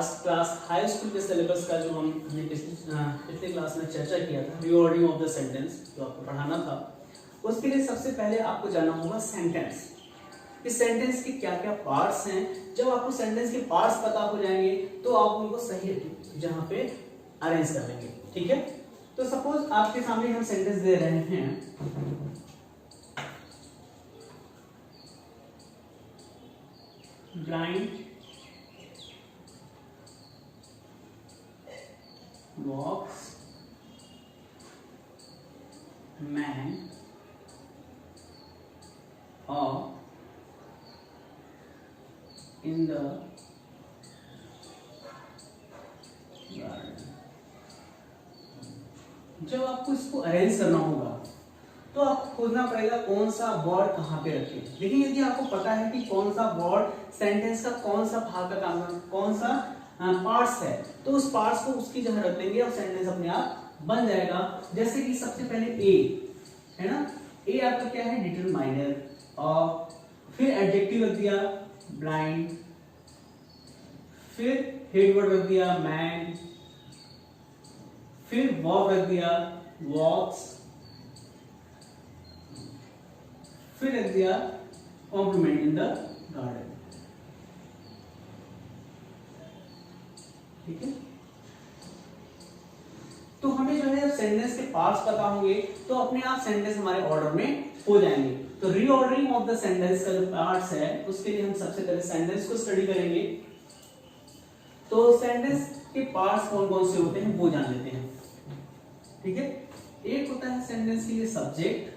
Last class high school के syllabus का जो हमने पिछले क्लास में चर्चा किया था, रीऑर्डरिंग ऑफ द सेंटेंस जो आपको पढ़ाना था, उसके लिए सबसे पहले आपको जानना होगा सेंटेंस। इस सेंटेंस के क्या क्या पार्ट्स हैं। जब आपको सेंटेंस के पार्ट्स पता हो जाएंगे तो आप उनको सही जहां पे अरेंज कर लेंगे। ठीक है, तो सपोज आपके सामने हम सेंटेंस दे रहे हैं, blind walks man up in the garden। जब आपको इसको अरेंज करना होगा तो आपको खोजना पड़ेगा कौन सा वर्ड कहां पे रखें। लेकिन यदि आपको पता है कि कौन सा वर्ड सेंटेंस का कौन सा भाग का काम, कौन सा पार्ट्स है, तो उस पार्ट्स को उसकी जगह रख देंगे और सेंटेंस अपने आप बन जाएगा। जैसे कि सबसे पहले ए है ना, ए आपका क्या है, डिटरमाइनर, और फिर एडजेक्टिव रख दिया ब्लाइंड, फिर हेड वर्ड रख दिया मैन, फिर वर्ब रख दिया वॉक्स, फिर रख दिया कॉम्प्लीमेंट इन द गार्डन। ठीक है, तो हमें जो है सेंटेंस के पार्ट्स पता होंगे तो अपने आप सेंटेंस हमारे ऑर्डर में हो जाएंगे। तो रीऑर्डरिंग ऑफ द सेंटेंस का जो पार्ट्स है उसके लिए हम सबसे पहले सेंटेंस को स्टडी करेंगे। तो सेंटेंस के पार्ट्स कौन कौन से होते हैं वो जान लेते हैं। ठीक है, एक होता है सेंटेंस के लिए सब्जेक्ट,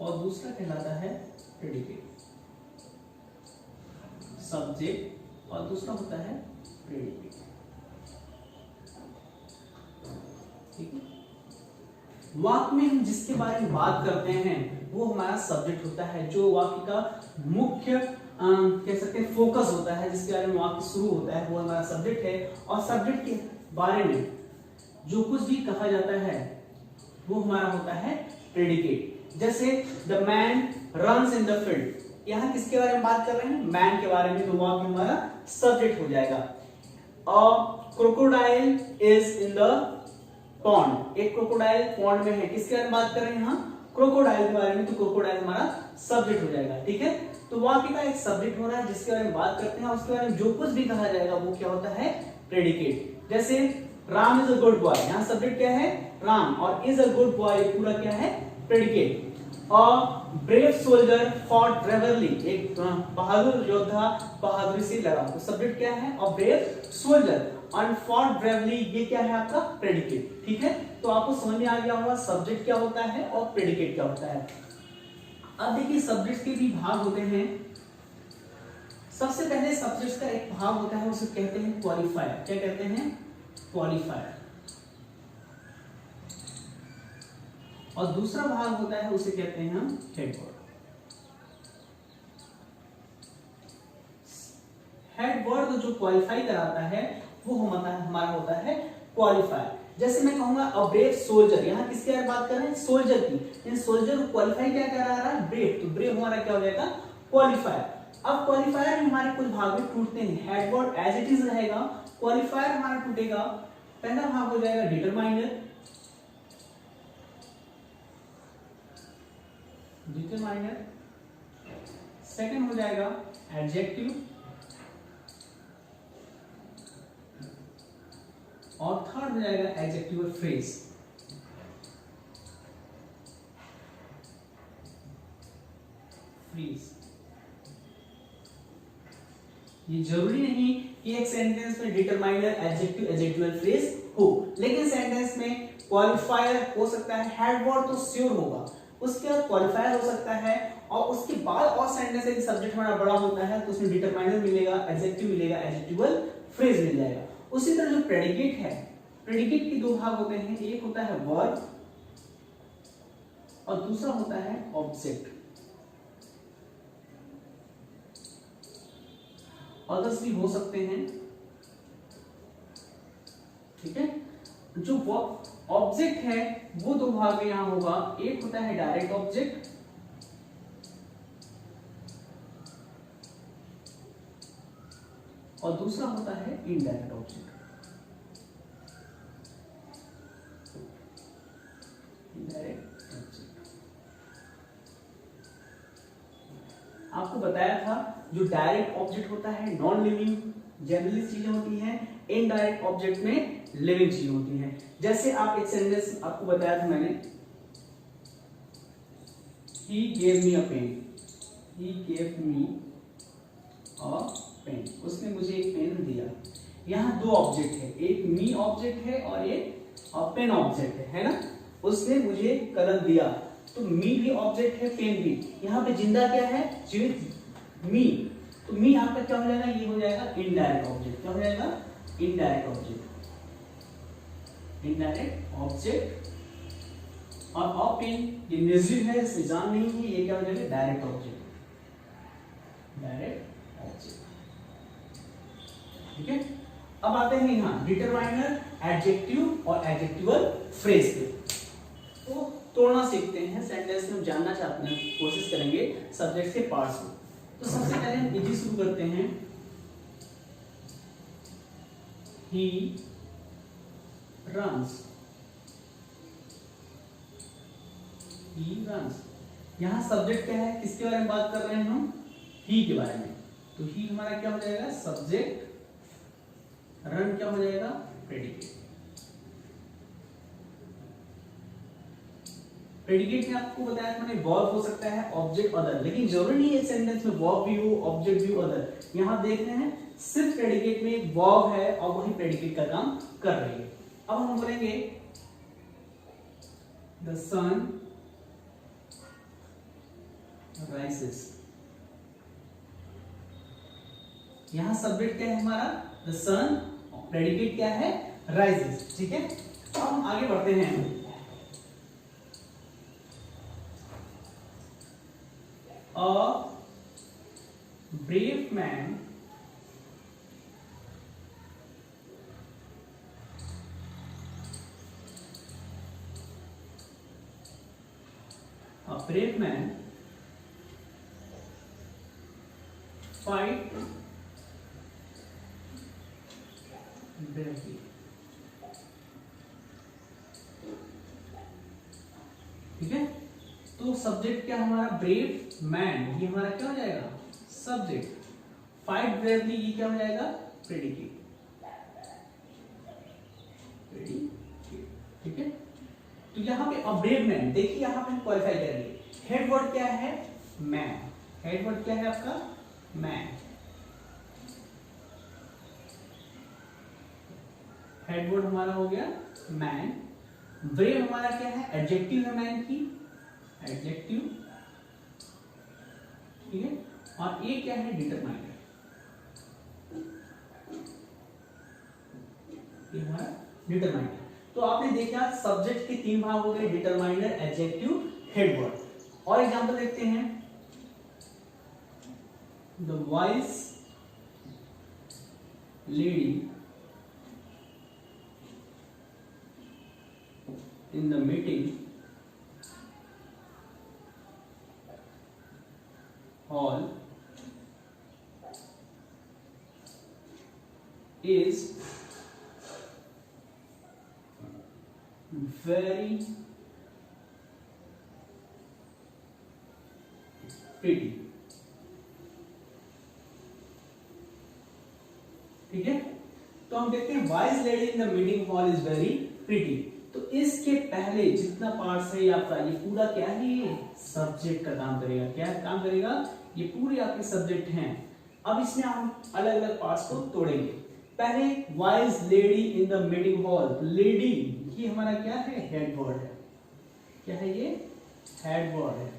और दूसरा कहलाता है प्रेडिकेट। सब्जेक्ट और दूसरा होता है प्रेडिकेट। ठीक है, वाक्य में हम जिसके बारे में बात करते हैं वो हमारा सब्जेक्ट होता है, जो वाक्य का मुख्य कह सकते हैं फोकस होता है, जिसके बारे में वाक्य शुरू होता है वो हमारा सब्जेक्ट है। और सब्जेक्ट के बारे में जो कुछ भी कहा जाता है वो हमारा होता है प्रेडिकेट। जैसे the man runs in the field, यहां किसके बारे में बात कर रहे हैं, मैन के बारे में, तो वाक्य हमारा सब्जेक्ट हो जाएगा। Crocodile is in the pond, एक क्रोकोडाइल पॉन्ड में है, किसके बारे में बात कर रहे हैं, यहाँ क्रोकोडाइल के बारे में, तो क्रोकोडाइल हमारा सब्जेक्ट हो जाएगा। ठीक है, तो वाक्य का एक सब्जेक्ट हो रहा है जिसके बारे में बात करते हैं, उसके बारे में जो कुछ भी कहा जाएगा वो क्या होता है, प्रेडिकेट। जैसे Ram is a good boy, यहाँ सब्जेक्ट क्या है, राम, और इज अ गुड बॉय पूरा क्या है, प्रेडिकेट। और ब्रेव सोल्जर फॉट ब्रेवरली, एक बहादुर योद्धा बहादुरी से लड़ा, तो सब्जेक्ट क्या है, और ब्रेव सोल्जर, और फॉट ब्रेवरली ये क्या है आपका प्रेडिकेट। ठीक है, तो आपको समझ में आ गया होगा सब्जेक्ट क्या होता है और प्रेडिकेट क्या होता है। अब देखिए सब्जेक्ट के भी भाग होते हैं। सबसे पहले सब्जेक्ट का एक भाग होता है उसे कहते हैं क्वालिफायर। क्या कहते हैं, क्वालिफायर। और दूसरा भाग होता है उसे कहते हैं हम हेड वर्ड। हेड वर्ड जो क्वालिफाई कराता है वो हमारा होता है क्वालिफायर। जैसे मैं कहूंगा अ ब्रेव सोल्जर, यहाँ किसके बारे में बात कर रहे हैं, सोल्जर की। इन सोल्जर को क्वालिफाई क्या कर रहा है, ब्रेव, तो ब्रेव हमारा क्या हो जाएगा, क्वालिफायर। अब क्वालिफायर हमारे कुछ भाग में टूटते हैं। Head word as it is रहेगा, क्वालिफायर हमारा टूटेगा। पहला भाग हो जाएगा डिटरमाइनर, सेकंड हो जाएगा एडजेक्टिव, और थर्ड हो जाएगा एडजेक्टिव फ्रेज। ये जरूरी नहीं कि एक सेंटेंस में डिटरमाइनर, एडजेक्टिव, एडजेक्टिवल फ्रेज हो, लेकिन सेंटेंस में क्वालिफायर हो सकता है, हेड वर्ड तो श्योर होगा, उसके बाद क्वालिफायर हो सकता है, और उसके बाद और सेंटेंस यदि सब्जेक्ट हमारा बड़ा होता है तो उसमें डिटरमाइनर मिलेगा, एडजेक्टिव मिलेगा, एडजेक्टिवल फ्रेज मिल जाएगा। उसी तरह जो प्रेडिकेट है, प्रेडिकेट के दो भाग होते हैं, एक होता है वर्ब और दूसरा होता है ऑब्जेक्ट। अदर्स भी हो सकते हैं। ठीक है, जो ऑब्जेक्ट है वो दो भाग में यहां होगा, एक होता है डायरेक्ट ऑब्जेक्ट और दूसरा होता है इनडायरेक्ट ऑब्जेक्ट। इनडायरेक्ट ऑब्जेक्ट आपको बताया था, जो डायरेक्ट ऑब्जेक्ट होता है नॉन लिविंग जनरली चीजें होती हैं, इनडायरेक्ट ऑब्जेक्ट में लिविंग चीजें होती हैं। जैसे आप एक सेंटेंस आपको बताया था मैंने, he gave me a pen, he gave me a pen, उसने मुझे एक पेन दिया। यहाँ दो ऑब्जेक्ट है, एक मी ऑब्जेक्ट है और एक पेन ऑब्जेक्ट है ना। उसने मुझे कलम दिया, तो मी भी ऑब्जेक्ट है, पेन भी। यहाँ पे जिंदा क्या है, जीवित मी। तो मी आपका क्या हो जाएगा, ये हो जाएगा इनडायरेक्ट ऑब्जेक्ट। क्या हो जाएगा, इनडायरेक्ट ऑब्जेक्ट। Indirect object. और पेन ये निर्जीव है, इससे जान नहीं है, ये क्या हो जाएगा, डायरेक्ट ऑब्जेक्ट। डायरेक्ट ऑब्जेक्ट, ठीक है। अब आते हैं यहाँ डिटरमाइनर, एडजेक्टिव और एडजेक्टिवल फ्रेज पे। तो तोड़ना सीखते हैं, सेंटेंस में हम जानना चाहते हैं, कोशिश करेंगे सब्जेक्ट के पार्ट्स को। तो सबसे पहले हम इजी शुरू करते हैं, he runs, he runs। यहाँ सब्जेक्ट क्या है, किसके बारे में बात कर रहे हैं हम, he के बारे में। तो he हमारा क्या हो जाएगा, सब्जेक्ट। रन क्या हो जाएगा, प्रेडिकेट। प्रेडिकेट में आपको बताया था मैंने, वर्ब हो सकता है, ऑब्जेक्ट, अदर, लेकिन जरूरी नहीं है सेंटेंस में वर्ब भी हो, ऑब्जेक्ट भी हो, अदर। यहां देख रहे हैं सिर्फ प्रेडिकेट में वर्ब है और वही प्रेडिकेट का काम कर रही है। अब हम बोलेंगे द सन राइजेस। यहां सब्जेक्ट क्या है हमारा, द सन, प्रेडिकेट क्या है, राइजेस, ठीक है। अब हम आगे बढ़ते हैं। A brave man fight bravely। ठीक है, तो सब्जेक्ट क्या हमारा, ब्रेव मैन, ये हमारा क्या हो जाएगा, सब्जेक्ट। फाइट ब्रेवली, ये क्या हो जाएगा, प्रेडिकेट। ठीक है। तो यहाँ पे अ ब्रेव मैन, देखिए यहाँ पे हम क्वालिफाई करेंगे। हेड वर्ड क्या है, मैन। हेड वर्ड क्या है आपका, मैन। हेड वर्ड हमारा हो गया मैन। ब्रेव हमारा क्या है, एडजेक्टिव है मैन की, एडजेक्टिव, ठीक है। और ये क्या है, डिटरमाइनर, ये हमारा डिटरमाइनर। तो आपने देखा सब्जेक्ट के तीन भाग हो गए, डिटरमाइनर, एडजेक्टिव, हेड वर्ड। और एग्जांपल देखते हैं, the wise lady in the meeting hall is very pretty। ठीक है, तो हम देखते हैं wise lady in the meeting hall is very pretty. तो इसके पहले जितना पार्ट्स है आपका, ये पूरा क्या है, ये सब्जेक्ट का काम करेगा। क्या काम करेगा, ये पूरे आपके सब्जेक्ट हैं। अब इसमें हम अलग अलग पार्ट्स को तोड़ेंगे। पहले wise lady in the meeting hall, lady ये हमारा क्या है, हेड वर्ड है। क्या है ये, हेड वर्ड है।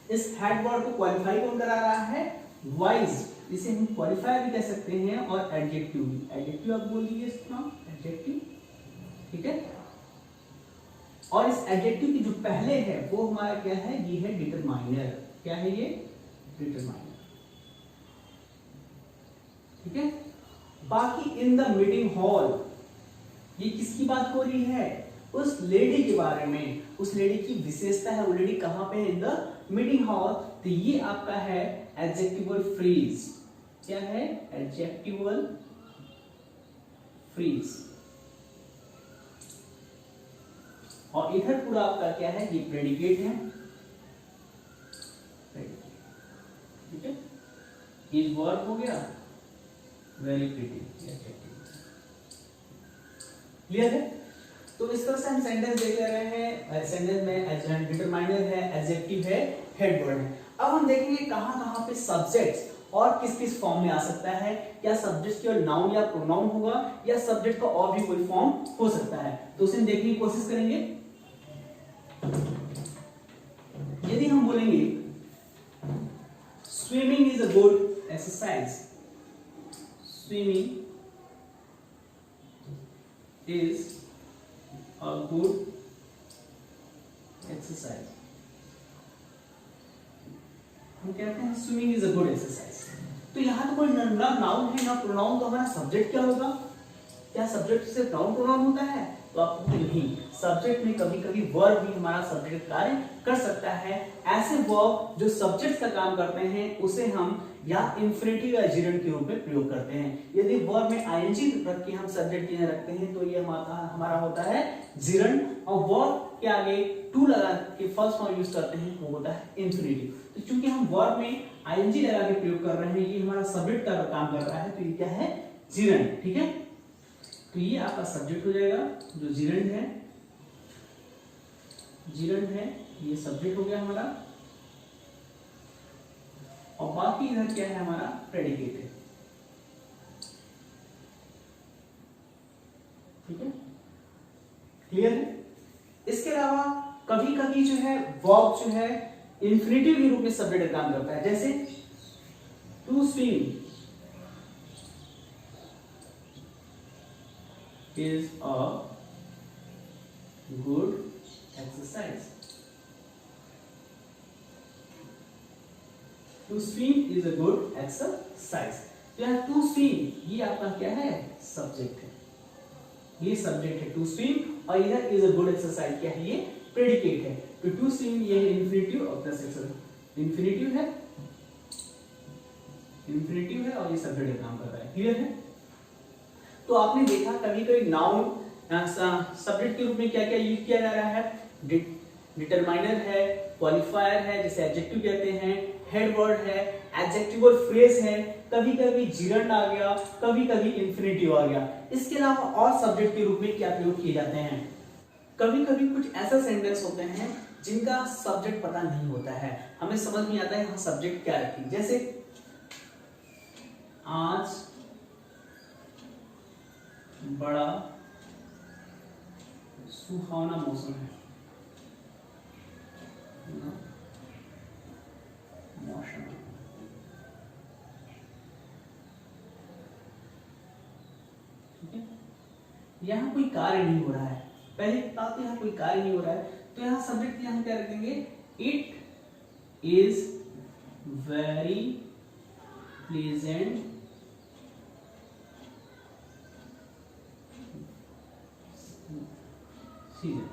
इस हेड वर्ड को क्वालिफाई कौन करा रहा है, वाइज। इसे हम क्वालिफायर भी कह सकते हैं और एडजेक्टिव भी। एडजेक्टिव आप बोल दीजिए इसका, एडजेक्टिव, ठीक है। और इस एडजेक्टिव की जो पहले है वो हमारा क्या है, ये है डिटरमाइनर। क्या है ये, डिटरमाइनर, ठीक है। बाकी इन द मीटिंग हॉल, ये किसकी बात हो रही है, उस लेडी के बारे में। उस लेडी की विशेषता है, वो लेडी कहां पे है, इन द मीटिंग हॉल। तो ये आपका है एडजेक्टिवल फ्रेज। क्या है? Adjectival phrase. और इधर पूरा आपका क्या है? ये प्रेडिकेट है, ठीक है। इज वर्ब हो गया, वेरी प्रिटी, क्लियर है। तो इस तरह से हम सेंटेंस देख ले रहे हैं। सेंटेंस में डिटरमाइनर है, एडजेक्टिव है, हेड वर्ड है। अब हम देखेंगे कहां-कहां पे सब्जेक्ट और किस-किस फॉर्म में आ सकता है। क्या सब्जेक्ट केवल नाउन या प्रोनाउन होगा या सब्जेक्ट का और भी कोई फॉर्म हो सकता है, तो उसे देखने की कोशिश करेंगे। यदि हम बोलेंगे swimming is a good exercise, swimming is a good exercise, हम कहते हैं swimming is a good exercise. तो यहाँ तो कोई ना नाउन है ना प्रोनाउन, तो हमारा सब्जेक्ट क्या होगा? क्या सब्जेक्ट सिर्फ नाउन प्रोनाउन होता है? तो आपको नहीं, सब्जेक्ट में कभी कभी वर्ब भी हमारा सब्जेक्ट कार्य कर सकता है। ऐसे वर्ब जो सब्जेक्ट का काम करते हैं उसे हम या इंफिनिटिव या जिरंड के रूप में प्रयोग करते हैं। यदि वर्ब में आईएनजी रख के हम सब्जेक्ट के लिए रखते हैं तो ये हमारा होता है जिरंड, और वर्ब के आगे टू लगा के फर्स्ट फॉर्म यूज करते हैं वो होता है इंफिनिटिव। तो चूंकि हम वर्ब में आईएनजी लगा के प्रयोग कर रहे हैं, ये हमारा सब्जेक्ट का काम कर रहा है, तो ये क्या है? जिरंड, ठीक है। तो ये आपका सब्जेक्ट हो जाएगा जो जिरंड है, जिरंड है, ये सब्जेक्ट हो गया हमारा। और बाकी इधर क्या है? हमारा प्रेडिकेट है, ठीक है, क्लियर है। इसके अलावा कभी कभी जो है वर्ब जो है इंफिनिटिव के रूप में सब्जेक्ट काम करता है, जैसे to swim is a good exercise, to swim is a good exercise। तो यहाँ टू स्विम ये आपका क्या है? सब्जेक्ट है, ये सब्जेक्ट है टू स्विम, और इधर इज अ गुड एक्सरसाइज क्या है? ये प्रेडिकेट है। तो टू स्विम ये इंफिनिटिव और प्लस इंफिनिटिव है, इंफिनिटिव है और ये सब्जेक्ट काम कर रहा है, क्लियर है। तो आपने देखा कभी कभी नाउन सब्जेक्ट के रूप में क्या क्या यूज किया जा रहा है? डिटरमाइनर है, क्वालिफायर है जैसे एडजेक्टिव कहते हैं, हेड वर्ड है, एडजेक्टिवल फ्रेज है, कभी कभी जिरंड आ गया, कभी कभी इंफिनिटिव आ गया। इसके अलावा और सब्जेक्ट के रूप में क्या प्रयोग किए जाते हैं? कभी कभी कुछ ऐसा सेंटेंस होते हैं जिनका सब्जेक्ट पता नहीं होता है, हमें समझ नहीं आता है यहाँ सब्जेक्ट क्या रखें। जैसे आज बड़ा सुहावना मौसम है, मौसम, ठीक है। यहाँ कोई कार्य नहीं हो रहा है, पहले बात तो यहाँ कोई कार्य नहीं हो रहा है, तो यहाँ सब्जेक्ट यहाँ क्या रखेंगे? It is very pleasant season,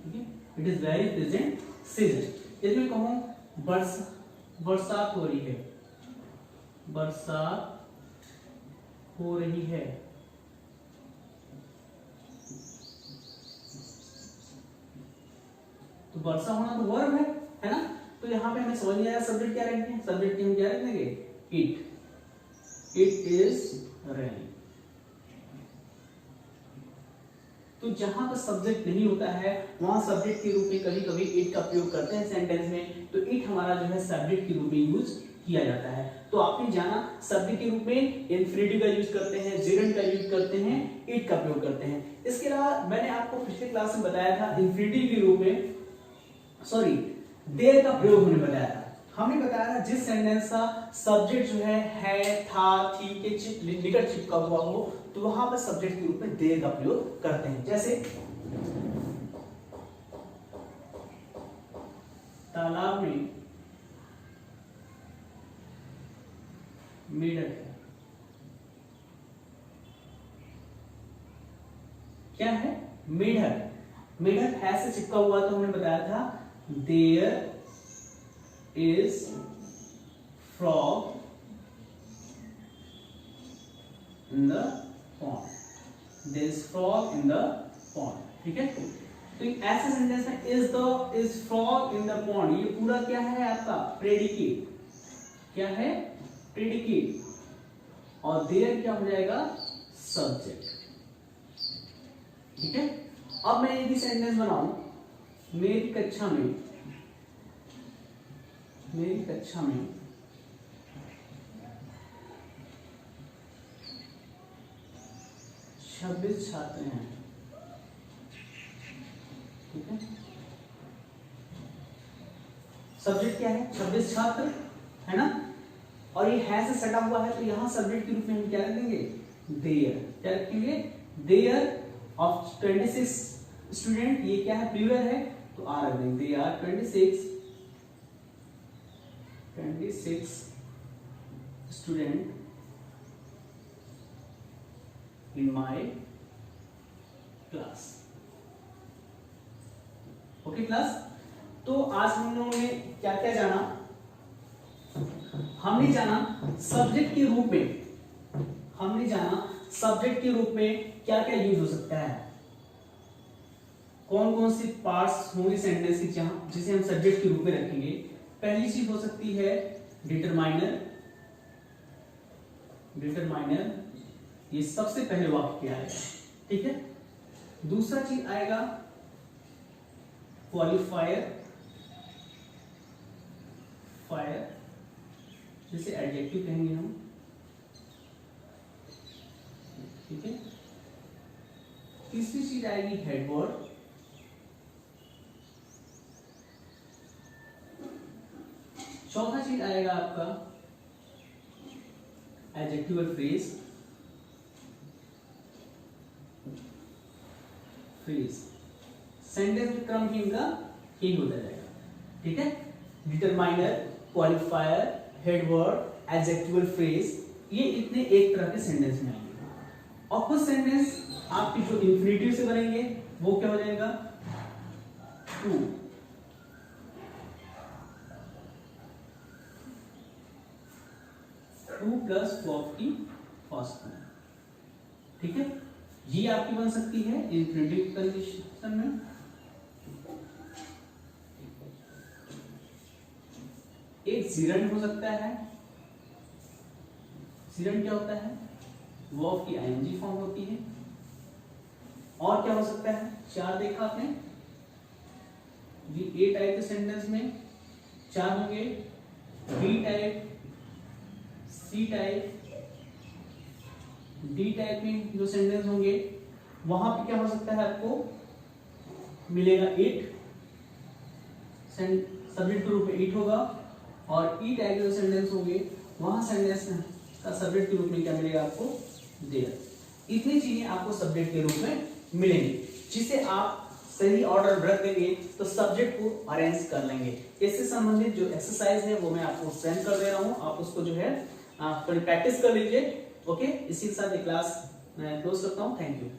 ठीक है, it is very pleasant season. यदि मैं कहूं बरसात हो रही है, बरसात हो रही है, तो वर्षा होना तो वर्ब है ना। तो यहाँ पे हमें समझ नहीं आया सब्जेक्ट क्या रखेंगे? सब्जेक्ट हम क्या रखेंगे? It is raining. तो जहां पर सब्जेक्ट नहीं होता है वहां सब्जेक्ट के रूप में कभी कभी इट का प्रयोग करते हैं सेंटेंस में, तो इट हमारा जो है सब्जेक्ट के रूप में यूज किया जाता है। तो आपने जाना सब्जेक्ट के रूप में इंफिनिटिव का यूज करते हैं, जिरंड का यूज करते हैं, इट का प्रयोग करते हैं। इसके अलावा मैंने आपको पिछले क्लास में बताया था इंफिनिटिव के रूप में देर का प्रयोग होने बताया था। हमने बताया था जिस सेंटेंस का सब्जेक्ट जो है था, थी के निकट चिपका हुआ हो, तो वहां पर सब्जेक्ट के रूप में देर का प्रयोग करते हैं। जैसे तालाब में मेढक है, क्या है? मेढक। मेढक है से चिपका हुआ, तो हमने बताया था there is frog in the pond, there is frog in the pond, ठीक है। तो ऐसे सेंटेंस में is frog in the pond, ये पूरा क्या है आपका प्रेडिकेट, क्या है प्रेडिकेट, और देयर क्या हो जाएगा सब्जेक्ट, ठीक है। अब मैं यदि सेंटेंस बनाऊं, मेरी कक्षा में 26 छात्र हैं, ठीक है। सब्जेक्ट क्या है 26 छात्र, है ना, और ये है से सटा हुआ है, तो यहां सब्जेक्ट के रूप में हम क्या रख देंगे देयर, क्या रखेंगे देयर ऑफ 26 स्टूडेंट, ये क्या है प्लूरल है तो आर रख देंगे, they are 26 student in my class, okay class. तो आज हम लोगों ने क्या क्या जाना, हमने जाना सब्जेक्ट के रूप में क्या क्या यूज हो सकता है, कौन कौन सी पार्ट्स होंगे सेंटेंस की जिसे हम सब्जेक्ट के रूप में रखेंगे। पहली चीज हो सकती है डिटरमाइनर, ये सबसे पहले वाक्य आएगा, ठीक है। दूसरा चीज आएगा क्वालिफायर, जिसे एडजेक्टिव कहेंगे हम, ठीक है। तीसरी चीज आएगी हेडवर्ड, चौथा चीज आएगा आपका एडजेक्टिवल फ्रेज, सेंटेंस में क्रम ही इनका यही होता जाएगा, ठीक है। Determiner, qualifier, headword, adjectival phrase, ये इतने एक तरह के सेंटेंस में आएंगे। और कुछ सेंटेंस आपके जो इंफिनिटिव से बनेंगे वो क्या हो जाएगा टू प्लस वर्ब की फर्स्ट फॉर्म, ठीक है। ये आपकी बन सकती है इंफिनिटिव कंडीशन में। एक जीरंड हो सकता है, जीरंड क्या होता है वर्ब की आईएनजी फॉर्म होती है। और क्या हो सकता है, चार देखा आपने, ए टाइप के सेंटेंस में चार होंगे, B type, C type, D type में जो सेंटेंस होंगे वहां पे क्या हो सकता है आपको मिलेगा इट, सब्जेक्ट के रूप में इट होगा। और ई टाइप के जो सेंटेंस होंगे वहां सेंटेंस का सब्जेक्ट के रूप में क्या मिलेगा आपको देयर। इतनी चीजें आपको सब्जेक्ट के रूप में मिलेंगी, जिसे आप सही ऑर्डर रख देंगे तो सब्जेक्ट को अरेंज कर लेंगे। इससे संबंधित जो एक्सरसाइज है वो मैं आपको सेंड कर दे रहा हूं, आप उसको जो है थोड़ी प्रैक्टिस कर लीजिए, ओके। इसी के साथ ये क्लास मैं क्लोज करता हूं, थैंक यू।